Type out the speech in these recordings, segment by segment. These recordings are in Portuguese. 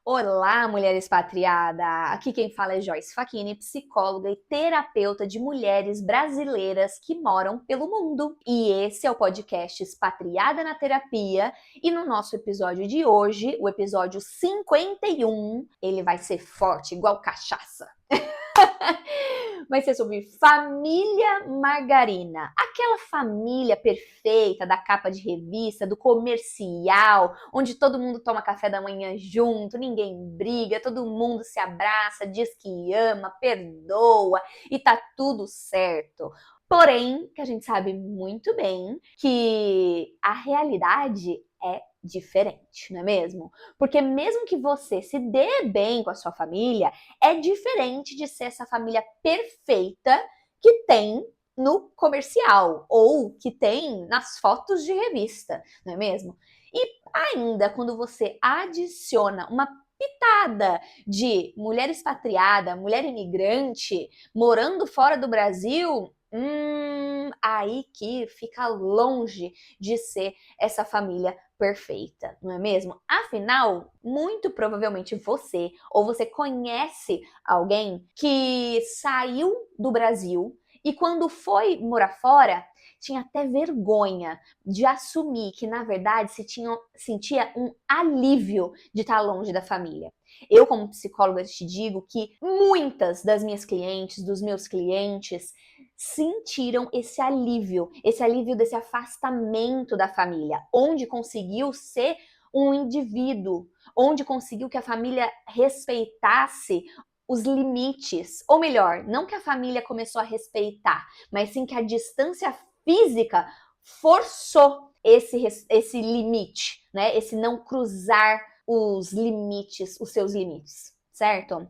Olá, mulher expatriada! Aqui quem fala é Joyce Facchini, psicóloga e terapeuta de mulheres brasileiras que moram pelo mundo. E esse é o podcast Expatriada na Terapia. E no nosso episódio de hoje, o episódio 51, ele vai ser forte, igual cachaça. Vai ser sobre família margarina. Aquela família perfeita da capa de revista, do comercial, onde todo mundo toma café da manhã junto, ninguém briga, todo mundo se abraça, diz que ama, perdoa e tá tudo certo. Porém, que a gente sabe muito bem que a realidade é diferente, não é mesmo? Porque mesmo que você se dê bem com a sua família, é diferente de ser essa família perfeita que tem no comercial ou que tem nas fotos de revista, não é mesmo? E ainda quando você adiciona uma pitada de mulher expatriada, mulher imigrante, morando fora do Brasil, aí que fica longe de ser essa família perfeita, não é mesmo? Afinal, muito provavelmente você ou você conhece alguém que saiu do Brasil e quando foi morar fora, tinha até vergonha de assumir que, na verdade, sentia um alívio de estar longe da família. Eu, como psicóloga, te digo que muitas das minhas clientes, dos meus clientes, sentiram esse alívio desse afastamento da família, onde conseguiu ser um indivíduo, onde conseguiu que a família respeitasse os limites, ou melhor, não que a família começou a respeitar, mas sim que a distância física forçou esse limite, né? Esse não cruzar os limites, os seus limites, certo?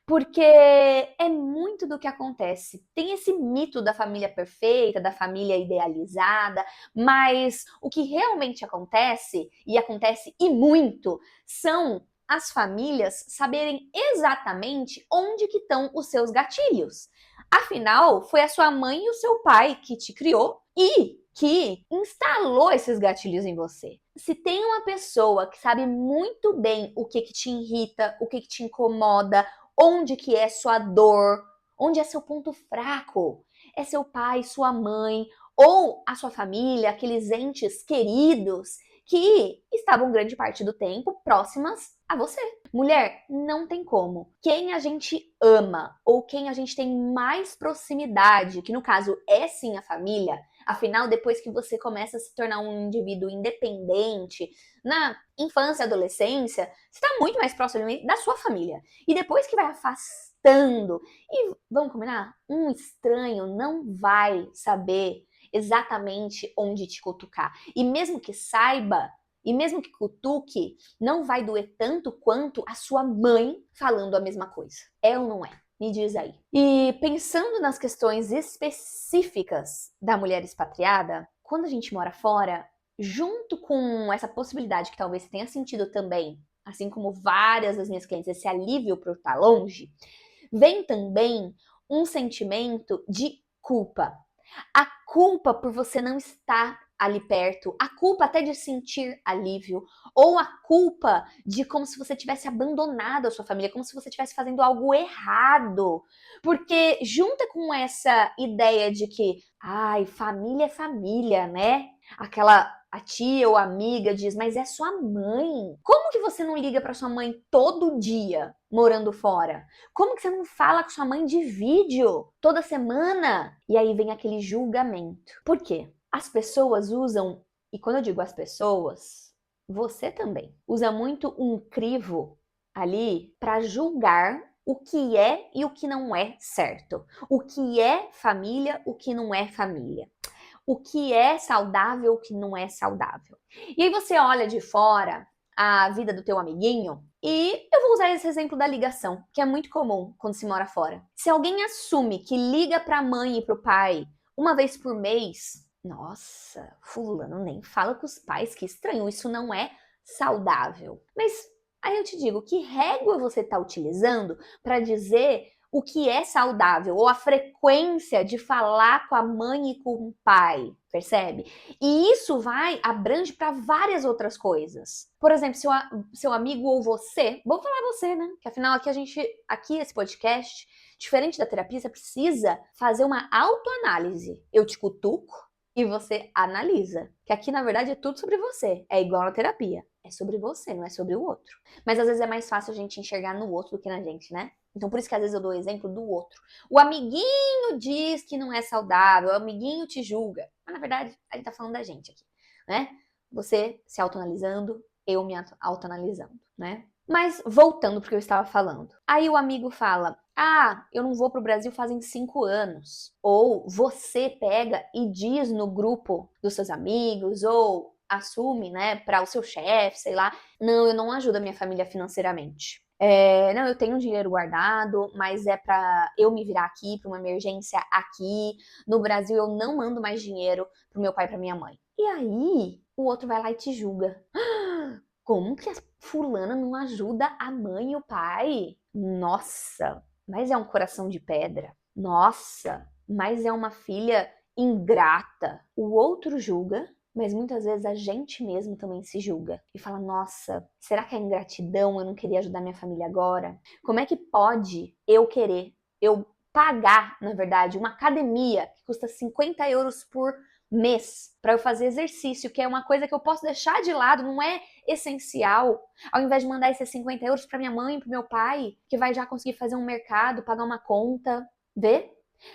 Porque é muito do que acontece. Tem esse mito da família perfeita, da família idealizada, mas o que realmente acontece, e acontece e muito, são as famílias saberem exatamente onde que estão os seus gatilhos. Afinal, foi a sua mãe e o seu pai que te criou e que instalou esses gatilhos em você. Se tem uma pessoa que sabe muito bem o que te irrita, o que te incomoda, onde que é sua dor, onde é seu ponto fraco, é seu pai, sua mãe ou a sua família, aqueles entes queridos que estavam grande parte do tempo próximas a você. Mulher, não tem como. Quem a gente ama ou quem a gente tem mais proximidade, que no caso é sim a família, afinal, depois que você começa a se tornar um indivíduo independente, na infância e adolescência, você está muito mais próximo da sua família. E depois que vai afastando, e vamos combinar? Um estranho não vai saber exatamente onde te cutucar. E mesmo que saiba, e mesmo que cutuque, não vai doer tanto quanto a sua mãe falando a mesma coisa. É ou não é? Me diz aí. E pensando nas questões específicas da mulher expatriada, quando a gente mora fora, junto com essa possibilidade que talvez você tenha sentido também, assim como várias das minhas clientes, esse alívio por estar longe, vem também um sentimento de culpa. A culpa por você não estar ali perto, a culpa até de sentir alívio, ou a culpa de como se você tivesse abandonado a sua família, como se você estivesse fazendo algo errado. Porque junta com essa ideia de que, ai, família é família, né? Aquela a tia ou amiga diz, mas é sua mãe. Como que você não liga para sua mãe todo dia morando fora? Como que você não fala com sua mãe de vídeo toda semana? E aí vem aquele julgamento. Por quê? As pessoas usam, e quando eu digo as pessoas, você também, usa muito um crivo ali para julgar o que é e o que não é certo. O que é família, o que não é família. O que é saudável, o que não é saudável. E aí você olha de fora a vida do teu amiguinho e eu vou usar esse exemplo da ligação, que é muito comum quando se mora fora. Se alguém assume que liga para a mãe e para o pai uma vez por mês, nossa, fulano nem fala com os pais, que estranho, isso não é saudável. Mas aí eu te digo, que régua você está utilizando para dizer o que é saudável, ou a frequência de falar com a mãe e com o pai, percebe? E isso abrange para várias outras coisas. Por exemplo, seu amigo ou você, vou falar você, né? Que afinal aqui esse podcast, diferente da terapia, você precisa fazer uma autoanálise. Eu te cutuco e você analisa. Que aqui, na verdade, é tudo sobre você. É igual na terapia. É sobre você, não é sobre o outro. Mas às vezes é mais fácil a gente enxergar no outro do que na gente, né? Então por isso que às vezes eu dou o exemplo do outro. O amiguinho diz que não é saudável, o amiguinho te julga. Mas na verdade, a gente tá falando da gente aqui, né? Você se autoanalisando, eu me autoanalisando, né? Mas voltando pro que eu estava falando. Aí o amigo fala, eu não vou pro Brasil fazem 5 anos. Ou você pega e diz no grupo dos seus amigos, ou assume, né, para o seu chefe, sei lá, não, eu não ajudo a minha família financeiramente. Não, eu tenho dinheiro guardado, mas é pra eu me virar aqui, pra uma emergência aqui. No Brasil eu não mando mais dinheiro pro meu pai e pra minha mãe. E aí, o outro vai lá e te julga. Como que a fulana não ajuda a mãe e o pai? Nossa, mas é um coração de pedra. Nossa, mas é uma filha ingrata. O outro julga, mas muitas vezes a gente mesmo também se julga e fala, nossa, será que é ingratidão? Eu não queria ajudar minha família agora? Como é que pode eu pagar, na verdade, uma academia que custa 50 euros por mês para eu fazer exercício, que é uma coisa que eu posso deixar de lado, não é essencial, ao invés de mandar esses 50 euros para minha mãe, para meu pai, que vai já conseguir fazer um mercado, pagar uma conta, vê?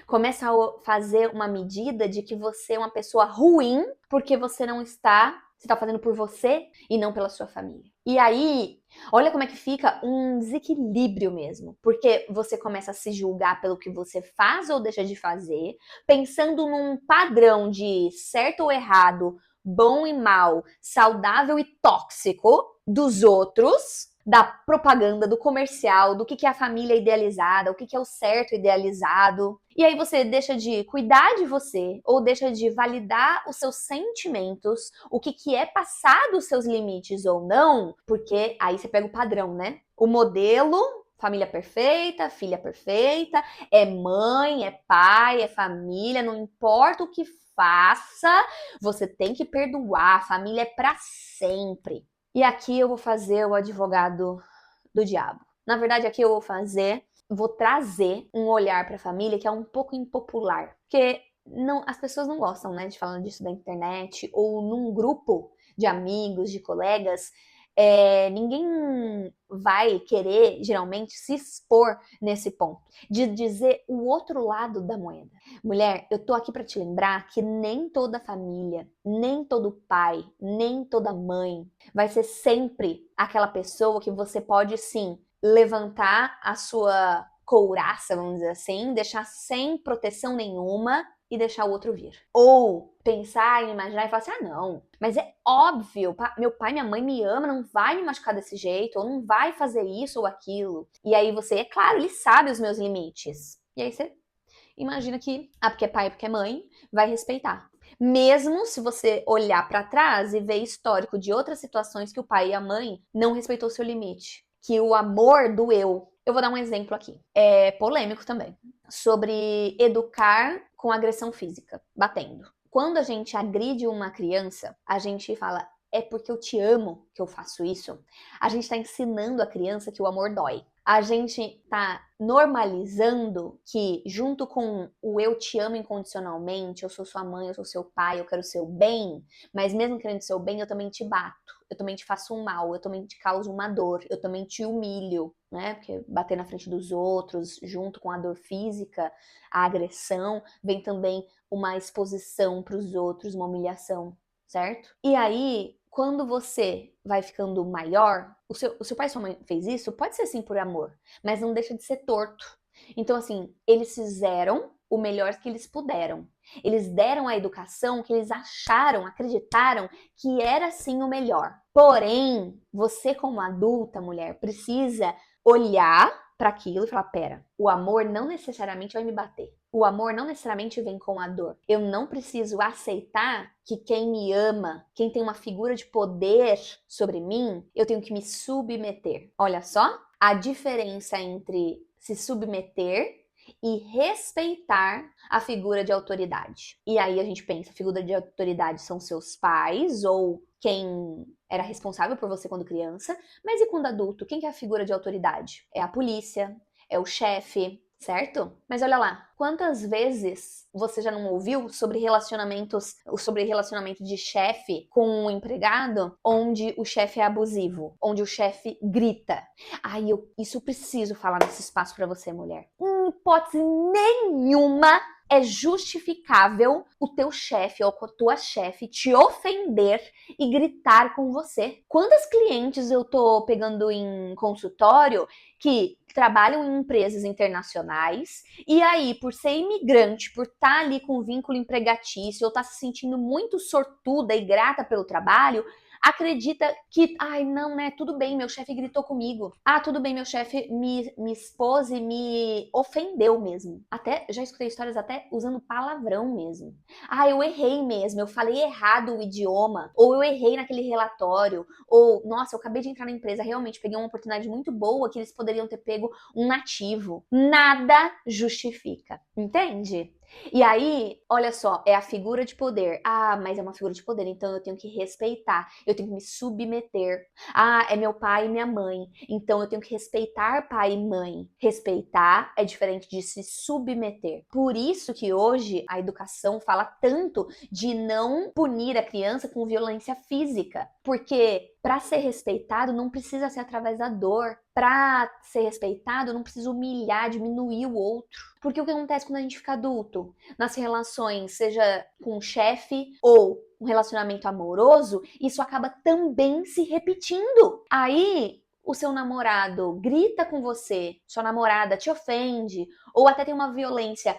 Começa a fazer uma medida de que você é uma pessoa ruim porque você está fazendo por você e não pela sua família. E aí, olha como é que fica um desequilíbrio mesmo, porque você começa a se julgar pelo que você faz ou deixa de fazer, pensando num padrão de certo ou errado, bom e mal, saudável e tóxico dos outros, da propaganda, do comercial, do que é a família idealizada, o que é o certo idealizado. E aí você deixa de cuidar de você, ou deixa de validar os seus sentimentos, o que é passar dos seus limites ou não, porque aí você pega o padrão, né? O modelo, família perfeita, filha perfeita, é mãe, é pai, é família, não importa o que faça, você tem que perdoar, a família é pra sempre. E aqui eu vou fazer o advogado do diabo. Na verdade, aqui eu vou trazer um olhar para a família que é um pouco impopular. Porque as pessoas não gostam, né, de falar disso da internet ou num grupo de amigos, de colegas. Ninguém vai querer, geralmente, se expor nesse ponto, de dizer o outro lado da moeda. Mulher, eu tô aqui para te lembrar que nem toda família, nem todo pai, nem toda mãe vai ser sempre aquela pessoa que você pode, sim, levantar a sua couraça, vamos dizer assim, deixar sem proteção nenhuma e deixar o outro vir. Ou pensar e imaginar e falar assim, não, mas é óbvio, meu pai e minha mãe me amam, não vai me machucar desse jeito, ou não vai fazer isso ou aquilo. E aí você, é claro, ele sabe os meus limites. E aí você imagina que, porque é pai e porque é mãe, vai respeitar. Mesmo se você olhar para trás e ver histórico de outras situações que o pai e a mãe não respeitou seu limite, que o amor doeu. Eu vou dar um exemplo aqui. É polêmico também. Sobre educar com agressão física, batendo. Quando a gente agride uma criança, a gente fala, é porque eu te amo que eu faço isso. A gente está ensinando a criança que o amor dói. A gente está normalizando que, junto com o eu te amo incondicionalmente, eu sou sua mãe, eu sou seu pai, eu quero o seu bem, mas mesmo querendo o seu bem, eu também te bato, eu também te faço um mal, eu também te causo uma dor, eu também te humilho, né? Porque bater na frente dos outros, junto com a dor física, a agressão, vem também uma exposição para os outros, uma humilhação, certo? E aí, quando você vai ficando maior, o seu pai e sua mãe fez isso, pode ser sim por amor, mas não deixa de ser torto. Então, assim, eles fizeram o melhor que eles puderam. Eles deram a educação que eles acharam, acreditaram que era sim o melhor. Porém, você como adulta, mulher, precisa olhar para aquilo e falar, pera, o amor não necessariamente vai me bater. O amor não necessariamente vem com a dor. Eu não preciso aceitar que quem me ama, quem tem uma figura de poder sobre mim, eu tenho que me submeter. Olha só a diferença entre se submeter e respeitar a figura de autoridade. E aí a gente pensa, a figura de autoridade são seus pais ou quem era responsável por você quando criança, mas e quando adulto, quem que é a figura de autoridade? É a polícia, é o chefe, certo? Mas olha lá, quantas vezes você já não ouviu sobre relacionamento de chefe com um empregado, onde o chefe é abusivo, onde o chefe grita? Ai, isso eu preciso falar nesse espaço pra você, mulher. Em hipótese nenhuma é justificável o teu chefe ou a tua chefe te ofender e gritar com você. Quantas clientes eu tô pegando em consultório que trabalham em empresas internacionais e aí, por ser imigrante, por estar ali com vínculo empregatício, ou estar se sentindo muito sortuda e grata pelo trabalho, acredita que, ai, não, né, tudo bem, meu chefe gritou comigo. Ah, tudo bem, meu chefe me expôs e me ofendeu mesmo. Até, já escutei histórias até usando palavrão mesmo. Ah, eu errei mesmo, eu falei errado o idioma, ou eu errei naquele relatório, ou, nossa, eu acabei de entrar na empresa, realmente peguei uma oportunidade muito boa que eles poderiam ter pego um nativo. Nada justifica, entende? E aí, olha só, é a figura de poder. Ah, mas é uma figura de poder, então eu tenho que respeitar, eu tenho que me submeter. Ah, é meu pai e minha mãe, então eu tenho que respeitar pai e mãe. Respeitar é diferente de se submeter. Por isso que hoje a educação fala tanto de não punir a criança com violência física, porque para ser respeitado não precisa ser através da dor. Para ser respeitado não precisa humilhar, diminuir o outro. Porque o que acontece quando a gente fica adulto? Nas relações, seja com um chefe ou um relacionamento amoroso, isso acaba também se repetindo. Aí o seu namorado grita com você, sua namorada te ofende, ou até tem uma violência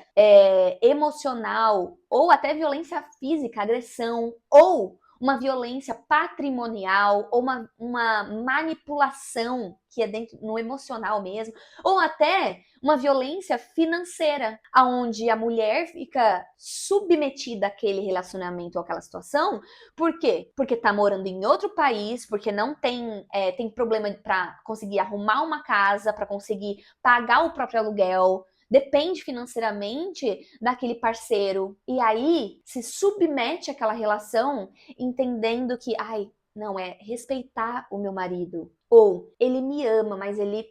emocional, ou até violência física, agressão, ou uma violência patrimonial, ou uma manipulação que é dentro no emocional mesmo, ou até uma violência financeira, aonde a mulher fica submetida àquele relacionamento ou àquela situação. Por quê? Porque tá morando em outro país, porque não tem problema para conseguir arrumar uma casa, para conseguir pagar o próprio aluguel. Depende financeiramente daquele parceiro. E aí se submete àquela relação, entendendo que, ai, não, é respeitar o meu marido. Ou ele me ama, mas ele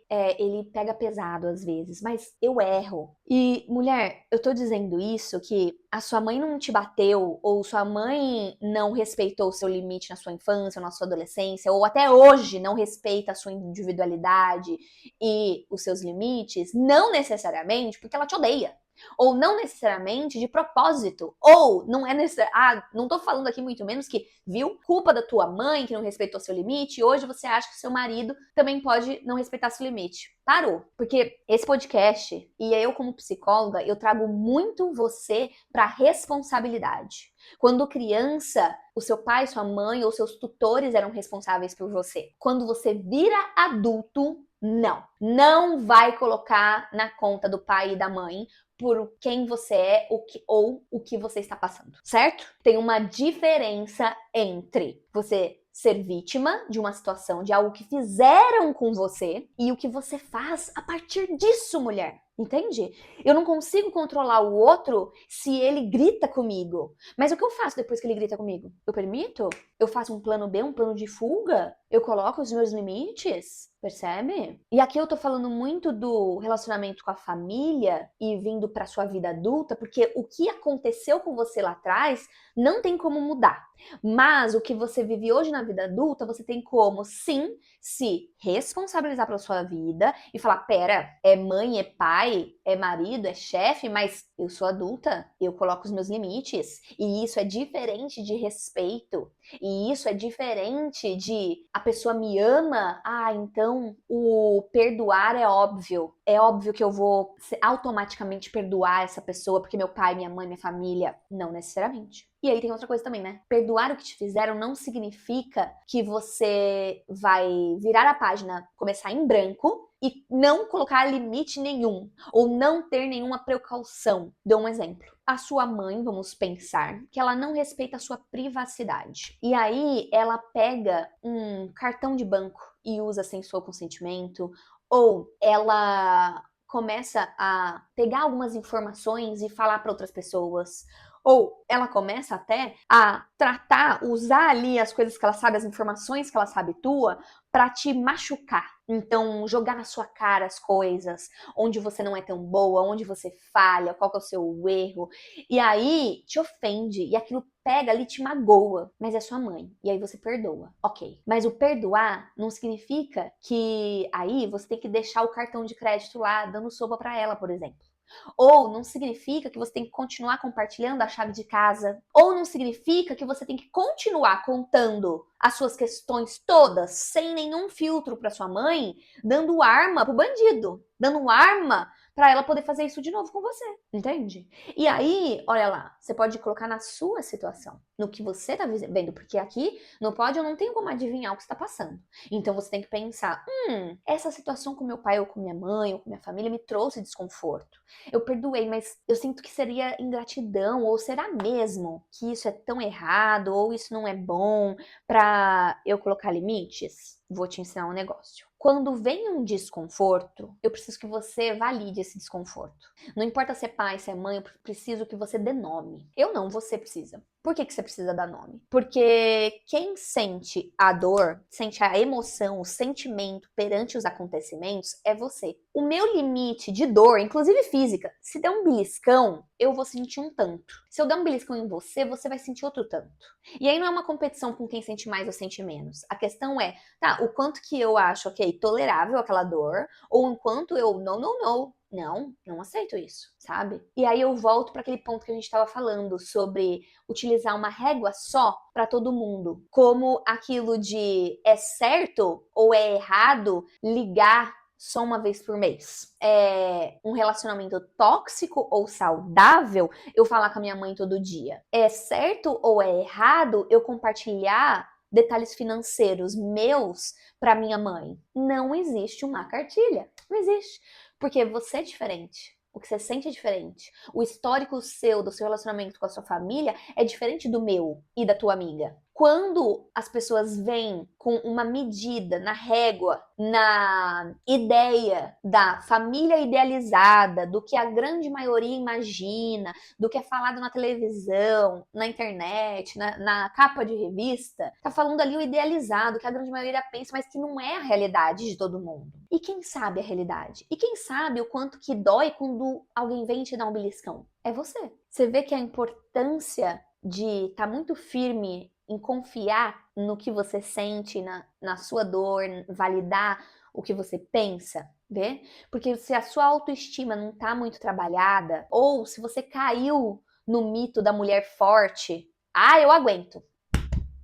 pega pesado às vezes, mas eu erro. E mulher, eu tô dizendo isso que a sua mãe não te bateu, ou sua mãe não respeitou o seu limite na sua infância, ou na sua adolescência, ou até hoje não respeita a sua individualidade e os seus limites, não necessariamente porque ela te odeia. Ou não necessariamente de propósito. Ou não é necessário. Ah, não tô falando aqui muito menos que, viu, culpa da tua mãe que não respeitou seu limite, e hoje você acha que seu marido também pode não respeitar seu limite. Parou. Porque esse podcast, e eu como psicóloga, eu trago muito você pra responsabilidade. Quando criança, o seu pai, sua mãe ou seus tutores eram responsáveis por você. Quando você vira adulto, não vai colocar na conta do pai e da mãe por quem você é ou o que você está passando, certo? Tem uma diferença entre você ser vítima de uma situação, de algo que fizeram com você, e o que você faz a partir disso, mulher. Entende? Eu não consigo controlar o outro se ele grita comigo. Mas o que eu faço depois que ele grita comigo? Eu permito? Eu faço um plano B, um plano de fuga? Eu coloco os meus limites? Percebe? E aqui eu tô falando muito do relacionamento com a família e vindo pra sua vida adulta, porque o que aconteceu com você lá atrás não tem como mudar. Mas o que você vive hoje na vida adulta, você tem como, sim, se responsabilizar pela sua vida e falar, pera, é mãe, é pai, é marido, é chefe, mas eu sou adulta, eu coloco os meus limites. E isso é diferente de respeito. E isso é diferente de a pessoa me ama, ah, então o perdoar é óbvio. É óbvio que eu vou automaticamente perdoar essa pessoa porque meu pai, minha mãe, minha família. Não necessariamente. E aí tem outra coisa também, né? Perdoar o que te fizeram não significa que você vai virar a página, começar em branco e não colocar limite nenhum, ou não ter nenhuma precaução. Dou um exemplo. A sua mãe, vamos pensar, que ela não respeita a sua privacidade. E aí ela pega um cartão de banco e usa sem seu consentimento, ou ela começa a pegar algumas informações e falar para outras pessoas. Ou ela começa até a tratar, usar ali as coisas que ela sabe, as informações que ela sabe tua, pra te machucar. Então, jogar na sua cara as coisas, onde você não é tão boa, onde você falha, qual que é o seu erro. E aí, te ofende, e aquilo pega ali, te magoa, mas é sua mãe, e aí você perdoa, ok. Mas o perdoar não significa que aí você tem que deixar o cartão de crédito lá, dando sopa pra ela, por exemplo. Ou não significa que você tem que continuar compartilhando a chave de casa. Ou não significa que você tem que continuar contando as suas questões todas, sem nenhum filtro para sua mãe, dando arma pro bandido, dando arma para ela poder fazer isso de novo com você, entende? E aí, olha lá, você pode colocar na sua situação, no que você tá vivendo, porque aqui no pódio eu não tenho como adivinhar o que está passando. Então você tem que pensar, essa situação com meu pai ou com minha mãe ou com minha família me trouxe desconforto. Eu perdoei, mas eu sinto que seria ingratidão, ou será mesmo que isso é tão errado, ou isso não é bom pra eu colocar limites? Vou te ensinar um negócio. Quando vem um desconforto, eu preciso que você valide esse desconforto. Não importa se é pai, se é mãe, eu preciso que você dê nome. Eu não, você precisa. Por que você precisa dar nome? Porque quem sente a dor, sente a emoção, o sentimento perante os acontecimentos é você. O meu limite de dor, inclusive física, se der um beliscão, eu vou sentir um tanto. Se eu der um beliscão em você, você vai sentir outro tanto. E aí não é uma competição com quem sente mais ou sente menos. A questão é, tá, o quanto que eu acho, ok, tolerável aquela dor, ou enquanto eu, não aceito isso, sabe? E aí eu volto para aquele ponto que a gente estava falando sobre utilizar uma régua só para todo mundo, como aquilo de é certo ou é errado ligar só uma vez por mês. É um relacionamento tóxico ou saudável eu falar com a minha mãe todo dia? É certo ou é errado eu compartilhar detalhes financeiros meus para minha mãe? Não existe uma cartilha. Não existe. Porque você é diferente. O que você sente é diferente. O histórico seu, do seu relacionamento com a sua família, é diferente do meu e da tua amiga. Quando as pessoas vêm com uma medida na régua, na ideia da família idealizada, do que a grande maioria imagina, do que é falado na televisão, na internet, na capa de revista, tá falando ali o idealizado, que a grande maioria pensa, mas que não é a realidade de todo mundo. E quem sabe a realidade? E quem sabe o quanto que dói quando alguém vem te dar um beliscão? É você. Você vê que a importância de estar muito firme em confiar no que você sente, na sua dor, validar o que você pensa, vê? Porque se a sua autoestima não tá muito trabalhada, ou se você caiu no mito da mulher forte, eu aguento.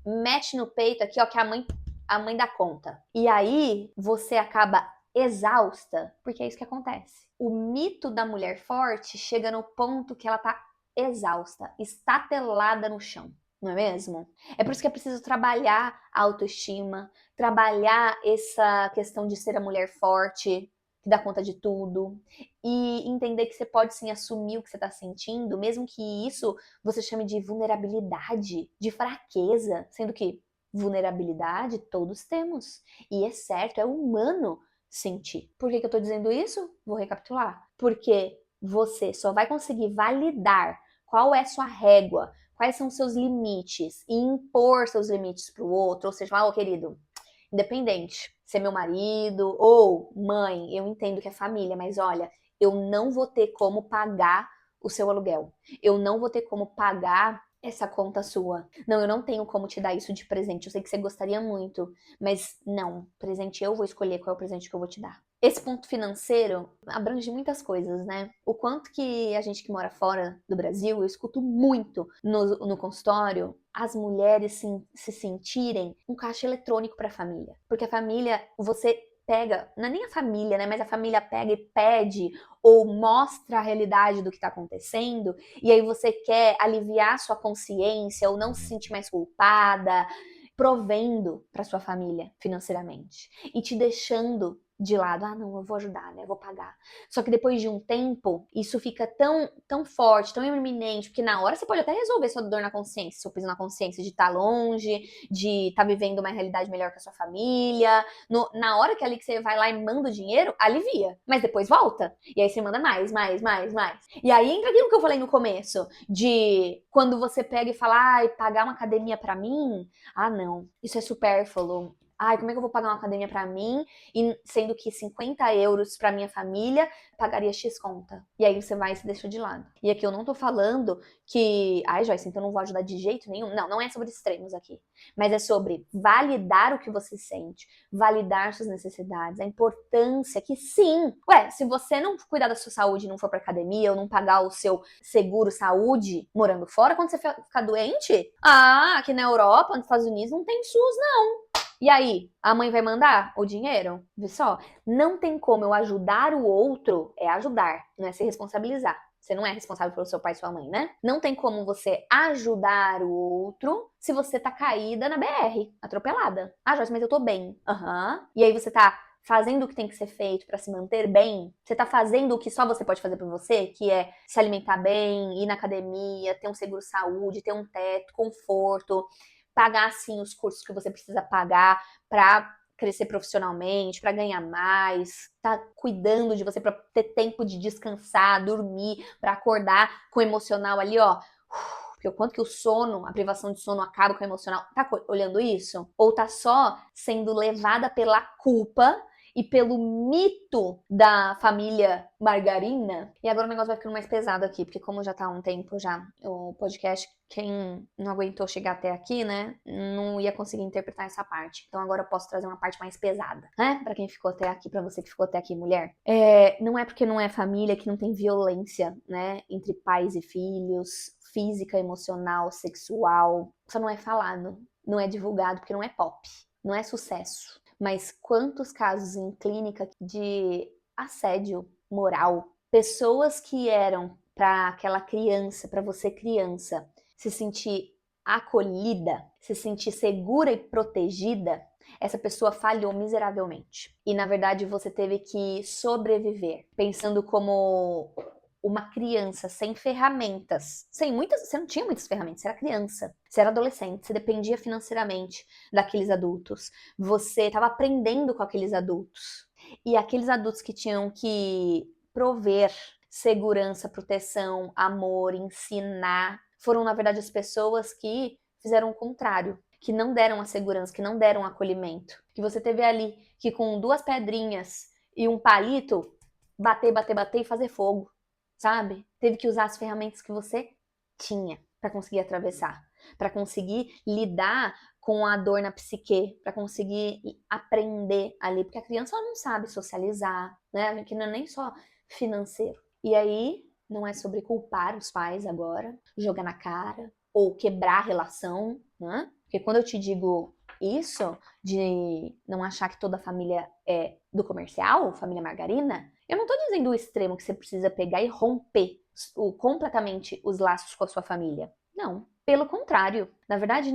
Mete no peito aqui, ó, que a mãe dá conta. E aí você acaba exausta, porque é isso que acontece. O mito da mulher forte chega no ponto que ela tá exausta, estatelada no chão. Não é mesmo? É por isso que é preciso trabalhar a autoestima, trabalhar essa questão de ser a mulher forte, que dá conta de tudo, e entender que você pode sim assumir o que você tá sentindo, mesmo que isso você chame de vulnerabilidade, de fraqueza, sendo que vulnerabilidade todos temos. E é certo, é humano sentir. Por que eu tô dizendo isso? Vou recapitular. Porque você só vai conseguir validar qual é sua régua, quais são seus limites e impor seus limites para o outro, ou seja, querido, independente, se é meu marido ou mãe, eu entendo que é família, mas olha, eu não vou ter como pagar o seu aluguel. Eu não vou ter como pagar essa conta sua. Não, eu não tenho como te dar isso de presente. Eu sei que você gostaria muito, mas não, presente eu vou escolher qual é o presente que eu vou te dar. Esse ponto financeiro abrange muitas coisas, né? O quanto que a gente que mora fora do Brasil, eu escuto muito no consultório, as mulheres se sentirem um caixa eletrônico para a família. Porque a família, você pega, não é nem a família, né? Mas a família pega e pede ou mostra a realidade do que está acontecendo, e aí você quer aliviar sua consciência ou não se sentir mais culpada, provendo para sua família financeiramente e te deixando de lado. Ah, não, eu vou ajudar, né? Eu vou pagar. Só que depois de um tempo, isso fica tão forte, tão iminente, porque na hora você pode até resolver sua dor na consciência, seu peso na consciência de estar longe, de estar vivendo uma realidade melhor com a sua família. Na hora que ali que você vai lá e manda o dinheiro, alivia. Mas depois volta. E aí você manda mais, mais, mais, mais. E aí entra aquilo que eu falei no começo, de quando você pega e fala, ai, pagar uma academia pra mim? Ah, não, isso é supérfluo. Ai, como é que eu vou pagar uma academia pra mim, e sendo que 50 euros pra minha família pagaria X conta? E aí você vai e se deixa de lado. E aqui eu não tô falando que, ai, Joyce, então eu não vou ajudar de jeito nenhum. Não, não é sobre extremos aqui. Mas é sobre validar o que você sente, validar suas necessidades, a importância que sim. Ué, se você não cuidar da sua saúde e não for pra academia, ou não pagar o seu seguro saúde morando fora, quando você ficar doente, aqui na Europa, nos Estados Unidos, não tem SUS, não. E aí, a mãe vai mandar o dinheiro? Vê só, não tem como eu ajudar o outro, é ajudar, não é se responsabilizar. Você não é responsável pelo seu pai e sua mãe, né? Não tem como você ajudar o outro se você tá caída na BR, atropelada. Ah, Joyce, mas eu tô bem. Aham. E aí você tá fazendo o que tem que ser feito pra se manter bem? Você tá fazendo o que só você pode fazer por você, que é se alimentar bem, ir na academia, ter um seguro saúde, ter um teto, conforto, pagar sim os cursos que você precisa pagar para crescer profissionalmente, para ganhar mais, tá cuidando de você para ter tempo de descansar, dormir, para acordar com o emocional ali, ó. Porque o quanto que o sono, a privação de sono acaba com o emocional. Tá olhando isso? Ou tá só sendo levada pela culpa e pelo mito da família margarina? E agora o negócio vai ficando mais pesado aqui, porque como já tá há um tempo já o podcast, quem não aguentou chegar até aqui, né, não ia conseguir interpretar essa parte. Então agora eu posso trazer uma parte mais pesada, né, pra quem ficou até aqui, pra você que ficou até aqui, mulher. Não é porque não é família que não tem violência, né, entre pais e filhos, física, emocional, sexual. Só não é falado, não é divulgado porque não é pop, não é sucesso. Mas quantos casos em clínica de assédio moral? Pessoas que eram para aquela criança, para você criança, se sentir acolhida, se sentir segura e protegida, essa pessoa falhou miseravelmente. E na verdade você teve que sobreviver, pensando como uma criança sem ferramentas, você não tinha muitas ferramentas, você era criança, você era adolescente, você dependia financeiramente daqueles adultos, você estava aprendendo com aqueles adultos. E aqueles adultos que tinham que prover segurança, proteção, amor, ensinar, foram na verdade as pessoas que fizeram o contrário, que não deram a segurança, que não deram acolhimento, que você teve ali que com 2 pedrinhas e um palito bater, bater, bater e fazer fogo, sabe? Teve que usar as ferramentas que você tinha para conseguir atravessar, para conseguir lidar com a dor na psique, para conseguir aprender ali, porque a criança ela não sabe socializar, né? Que não é nem só financeiro. E aí não é sobre culpar os pais agora, jogar na cara ou quebrar a relação, né? Porque quando eu te digo isso, de não achar que toda família é do comercial, família margarina, eu não tô dizendo o extremo que você precisa pegar e romper completamente os laços com a sua família. Não. Pelo contrário. Na verdade,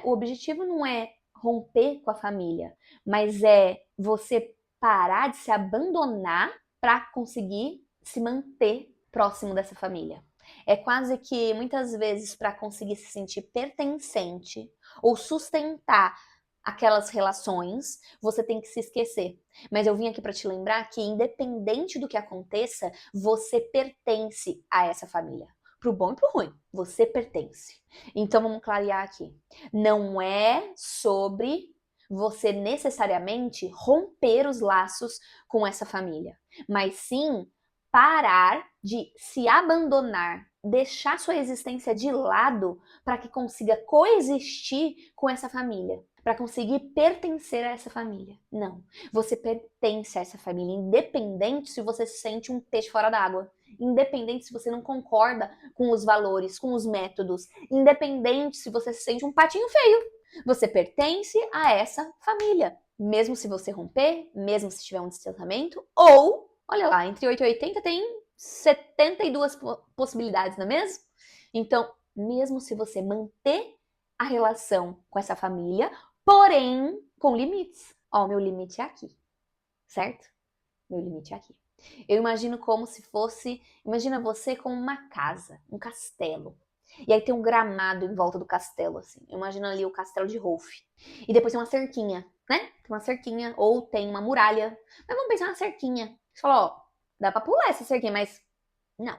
o objetivo não é romper com a família, mas é você parar de se abandonar para conseguir se manter próximo dessa família. É quase que muitas vezes para conseguir se sentir pertencente ou sustentar aquelas relações, você tem que se esquecer. Mas eu vim aqui para te lembrar que independente do que aconteça, você pertence a essa família. Pro bom e pro ruim, você pertence. Então vamos clarear aqui. Não é sobre você necessariamente romper os laços com essa família, mas sim parar de se abandonar, deixar sua existência de lado para que consiga coexistir com essa família, para conseguir pertencer a essa família. Não, você pertence a essa família, independente se você se sente um peixe fora d'água, independente se você não concorda com os valores, com os métodos, independente se você se sente um patinho feio. Você pertence a essa família, mesmo se você romper, mesmo se tiver um distanciamento, ou, olha lá, entre 8 e 80 tem 72 possibilidades, não é mesmo? Então, mesmo se você manter a relação com essa família, porém com limites. Ó, meu limite é aqui. certo? Meu limite é aqui. Eu imagino como se fosse, imagina você com uma casa, um castelo. E aí tem um gramado em volta do castelo, assim. Imagina ali o castelo de Rolf. E depois tem uma cerquinha, né? Tem uma cerquinha, ou tem uma muralha. Mas vamos pensar na cerquinha. Você fala, ó, dá pra pular essa cerquinha, mas não.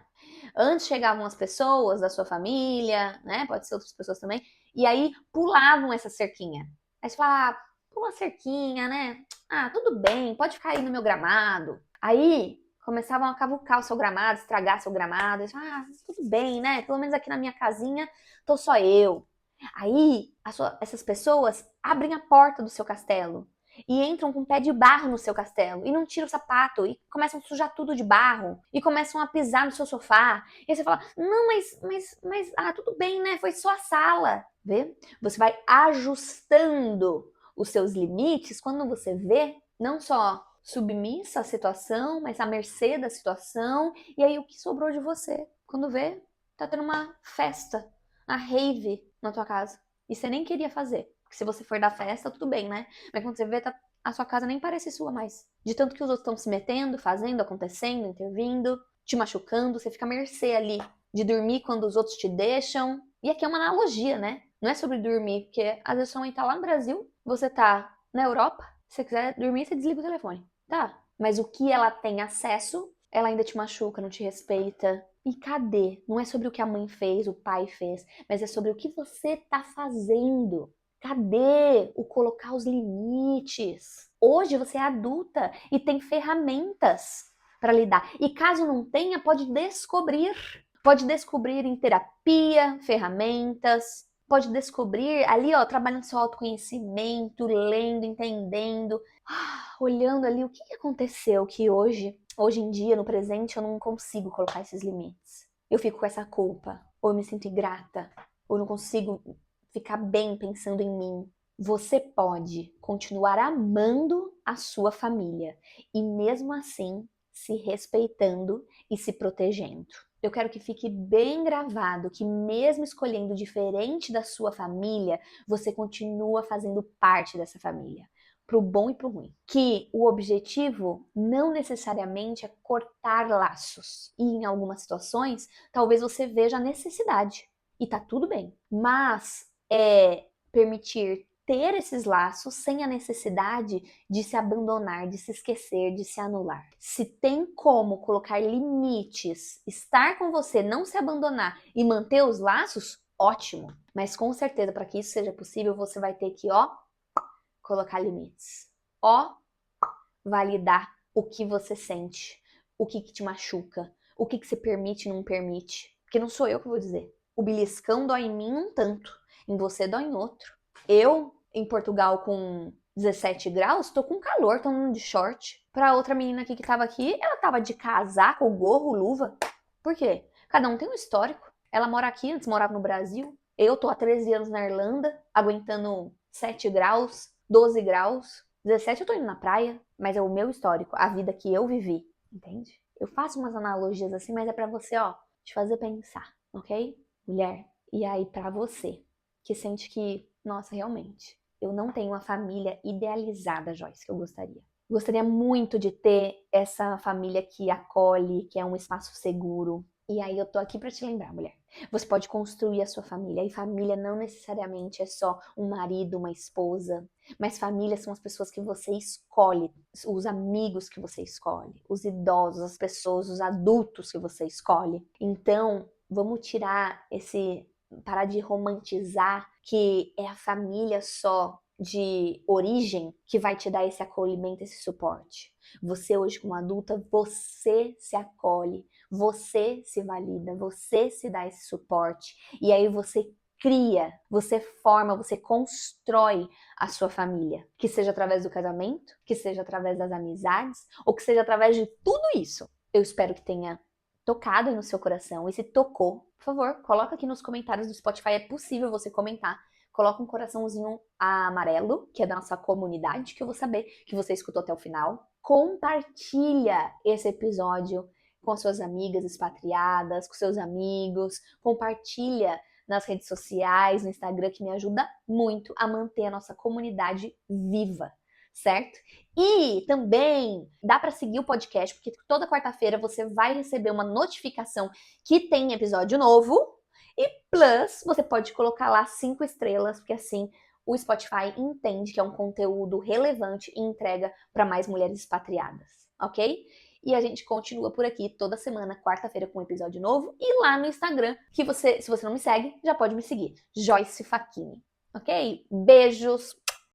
Antes chegavam as pessoas da sua família, né? Pode ser outras pessoas também. E aí pulavam essa cerquinha. Aí você fala, ah, pula a cerquinha, né? Ah, tudo bem, pode ficar aí no meu gramado. Aí começavam a cavucar o seu gramado, estragar seu gramado. Você fala, ah, tudo bem, né? Pelo menos aqui na minha casinha tô só eu. Aí essas pessoas abrem a porta do seu castelo e entram com o pé de barro no seu castelo e não tiram o sapato e começam a sujar tudo de barro e começam a pisar no seu sofá. E aí você fala: "Não, mas tudo bem, né? Foi só a sala". Vê? Você vai ajustando os seus limites quando você vê não só submissa à situação, mas à mercê da situação, e aí o que sobrou de você? Quando vê, tá tendo uma festa, uma rave na tua casa. E você nem queria fazer. Porque se você for da festa, tudo bem, né? Mas quando você vê, a sua casa nem parece sua mais. De tanto que os outros estão se metendo, fazendo, acontecendo, intervindo, te machucando, você fica à mercê ali de dormir quando os outros te deixam. E aqui é uma analogia, né? Não é sobre dormir, porque às vezes sua mãe tá lá no Brasil, você tá na Europa, se você quiser dormir, você desliga o telefone. Tá. Mas o que ela tem acesso, ela ainda te machuca, não te respeita. E cadê? Não é sobre o que a mãe fez, o pai fez, mas é sobre o que você tá fazendo. Cadê o colocar os limites? Hoje você é adulta e tem ferramentas para lidar. E caso não tenha, pode descobrir. Pode descobrir em terapia, ferramentas. Pode descobrir ali, ó, trabalhando seu autoconhecimento, lendo, entendendo, olhando ali o que aconteceu que hoje em dia, no presente, eu não consigo colocar esses limites. Eu fico com essa culpa, ou eu me sinto ingrata, ou eu não consigo ficar bem pensando em mim. Você pode continuar amando a sua família e mesmo assim se respeitando e se protegendo. Eu quero que fique bem gravado que mesmo escolhendo diferente da sua família, você continua fazendo parte dessa família, pro bom e pro ruim. Que o objetivo não necessariamente é cortar laços. E em algumas situações, talvez você veja a necessidade. E tá tudo bem. Mas é permitir ter esses laços sem a necessidade de se abandonar, de se esquecer, de se anular. Se tem como colocar limites, estar com você, não se abandonar e manter os laços, ótimo. Mas com certeza, para que isso seja possível, você vai ter que, ó, colocar limites. Ó, validar o que você sente, o que te machuca, o que você permite e não permite. Porque não sou eu que vou dizer. O beliscão dói em mim um tanto, em você dói em outro. Eu, em Portugal, com 17 graus, tô com calor, tô andando de short. Pra outra menina aqui que tava aqui, ela tava de casaco, gorro, luva. Por quê? Cada um tem um histórico. Ela mora aqui, antes morava no Brasil. Eu tô há 13 anos na Irlanda, aguentando 7 graus, 12 graus. 17 eu tô indo na praia, mas é o meu histórico, a vida que eu vivi, entende? Eu faço umas analogias assim, mas é pra você, ó, te fazer pensar, ok? Mulher, e aí pra você, que sente que, nossa, realmente, eu não tenho uma família idealizada, Joyce, que eu gostaria. Gostaria muito de ter essa família que acolhe, que é um espaço seguro. E aí eu tô aqui pra te lembrar, mulher. Você pode construir a sua família. E família não necessariamente é só um marido, uma esposa. Mas família são as pessoas que você escolhe, os amigos que você escolhe, os idosos, as pessoas, os adultos que você escolhe. Então, vamos tirar parar de romantizar que é a família só de origem que vai te dar esse acolhimento, esse suporte. Você hoje como adulta, você se acolhe, você se valida, você se dá esse suporte e aí você cria, você forma, você constrói a sua família, que seja através do casamento, que seja através das amizades ou que seja através de tudo isso. Eu espero que tenha tocado no seu coração e se tocou, por favor, coloca aqui nos comentários do Spotify, é possível você comentar. Coloca um coraçãozinho amarelo, que é da nossa comunidade, que eu vou saber que você escutou até o final. Compartilha esse episódio com as suas amigas expatriadas, com seus amigos. Compartilha nas redes sociais, no Instagram, que me ajuda muito a manter a nossa comunidade viva. certo? E também dá para seguir o podcast, porque toda quarta-feira você vai receber uma notificação que tem episódio novo. E plus, você pode colocar lá 5 estrelas, porque assim o Spotify entende que é um conteúdo relevante e entrega para mais mulheres expatriadas, ok? E a gente continua por aqui toda semana, quarta-feira, com um episódio novo. E lá no Instagram, que você, se você não me segue, já pode me seguir. Joyce Facchini, ok? Beijos!